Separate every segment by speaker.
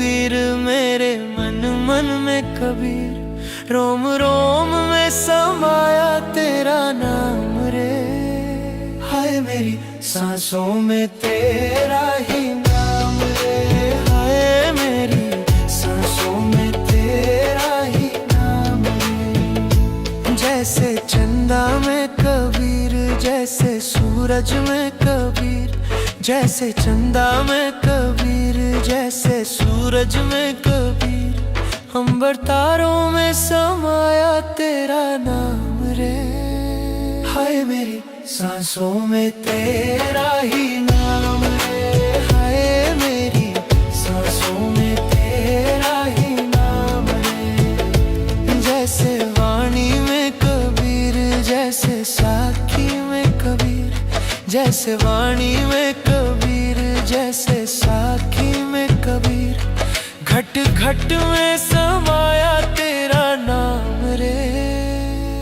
Speaker 1: कबीर मेरे मन मन में कबीर, रोम रोम में समाया तेरा नाम रे। हाय मेरी सांसों में तेरा ही नाम रे, हाय मेरी सांसों में तेरा ही नाम रे। जैसे चंदा में कबीर, जैसे सूरज में कबीर, जैसे चंदा में कबीर, जैसे सूरज में कबीर, अंबर तारों में समाया तेरा नाम रे। हाय मेरी सांसों में तेरा ही नाम रे, हाय मेरी सांसों में तेरा ही नाम रे। जैसे वाणी में कबीर, जैसे साखी में कबीर, जैसे वाणी में कबीर, जैसे साखी में कबीर, घट घट में समाया तेरा नाम रे।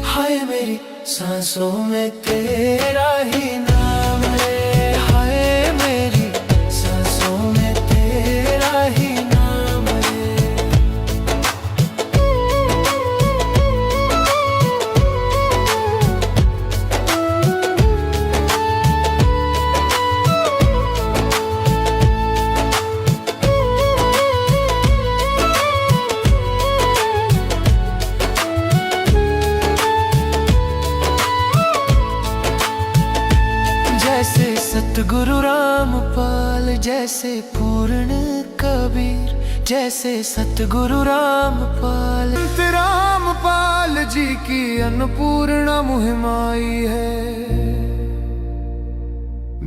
Speaker 1: हाय मेरी सांसों में तेरा ही नाम रे, हाय मेरी सांसों में तेरा ही नाम रे। जैसे सतगुरु रामपाल, जैसे पूर्ण कबीर, जैसे सतगुरु रामपाल। रामपाल जी की अन्नपूर्णा मुहिम आई है,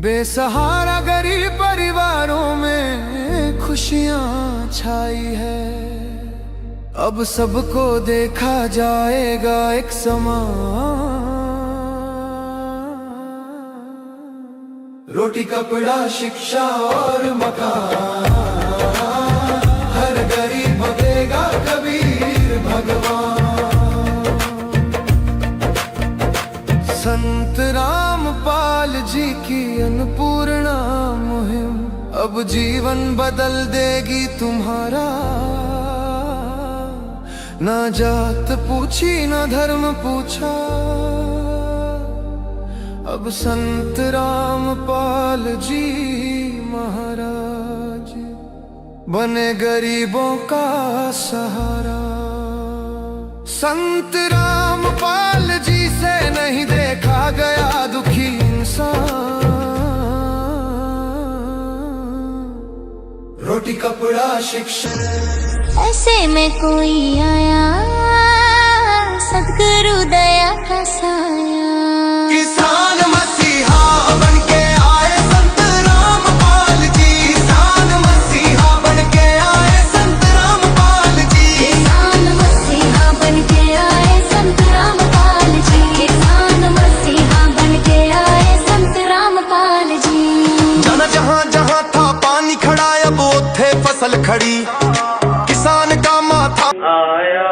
Speaker 1: बेसहारा गरीब परिवारों में खुशियां छाई है। अब सबको देखा जाएगा एक समान, रोटी कपड़ा शिक्षा और मकान, हर गरीब भगेगा कबीर भगवान। संत रामपाल जी की अन्नपूर्णा मुहिम अब जीवन बदल देगी तुम्हारा। ना जात पूछी ना धर्म पूछा, अब संत रामपाल जी महाराज बने गरीबों का सहारा। संत रामपाल जी से नहीं देखा गया दुखी इंसान, रोटी कपड़ा शिक्षा।
Speaker 2: ऐसे में कोई आया सद्गुरु दया का साया,
Speaker 1: किसान मसीहा बनके आए संत रामपाल जी, किसान मसीहा बनके आए संत रामपाल जी,
Speaker 2: किसान मसीहा बनके आए संत रामपाल जी, किसान मसीहा बनके आए संत रामपाल जी।
Speaker 1: जाना जहाँ जहाँ था पानी खड़ा, अब उथे फसल खड़ी, किसान का माथा आया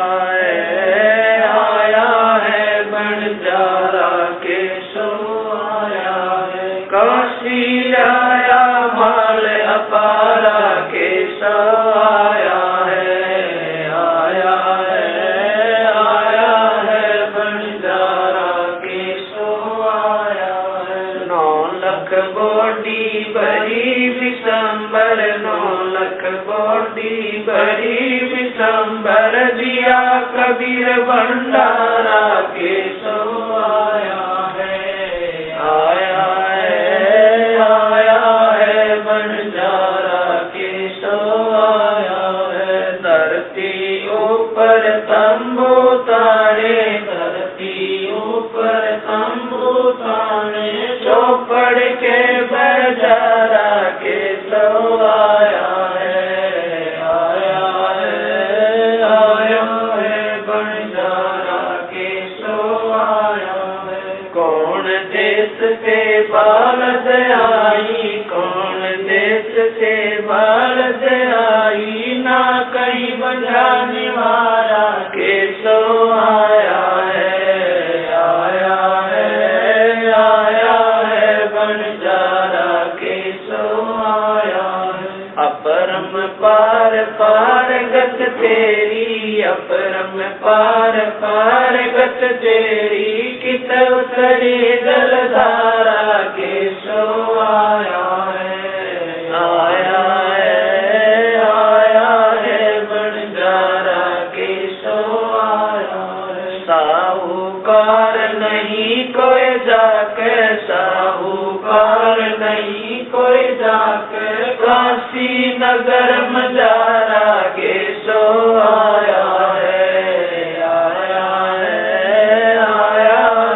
Speaker 1: बंजारा केशव आया है, काशी आया माल अपारा केशव आया है, आया है बंजारा केशव आया है। 9 लाख बॉडी भरी विशंबर, 9 लाख बॉडी भरी विशंबर, दिया कबीर भंडारा केशव आया है, आया है बंजारा केशव आया है। धरती ऊपर तंबू ताने, धरती ऊपर तंबू ताने, चौपड़ के बजारा केशव आया है, बंजारा केशव आया है। कौन देश से बालद आई, कौन देश से बालद आई, ना कहीं बजाने वाला केशव आया है, आया है बंजारा केशव आया है। अपरम पार
Speaker 3: पार गत तेरी, अपरम पार पार गत तेरी, कित उतरी जलधारा के सो आया है, आया है बंजारा के सो आया है। साहूकार नहीं कोई जाके, साहूकार नहीं कोई जाके, काशी नगर मजारा के सो आया है, आया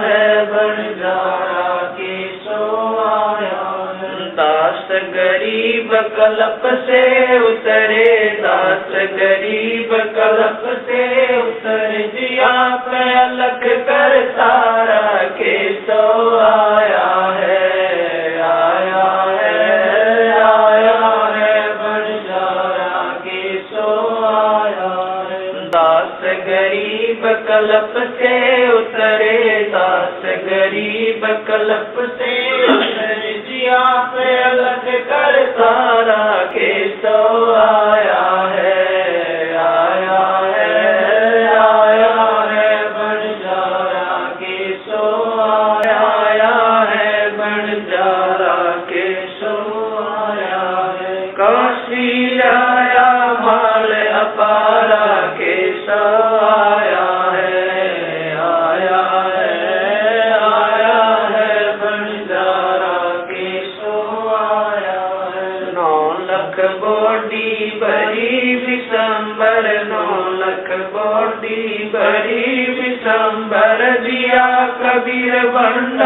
Speaker 3: है बंजारा के सो आया है। दास गरीब कल्प से उतरे, दास गरीब कल्प से उतरे, जिया पे अलख कर तारा के सो आया है, आया है बंजारा के सो आया है। दास गरीब कल्प से उतरे, दास गरीब कल्प से उतरे, जिया पे अलग कर तारा के सो आया है, आया है बंजारा के सो आया है, बंजारा के सो आया है। काशी आया माल अपारा के सो आया है, आया है बंजारा के सो आया है। 9 लाख बोडी भरी विशंबर, 9 लाख बोडी भरी विशंबर, जिया कबीर भंडार।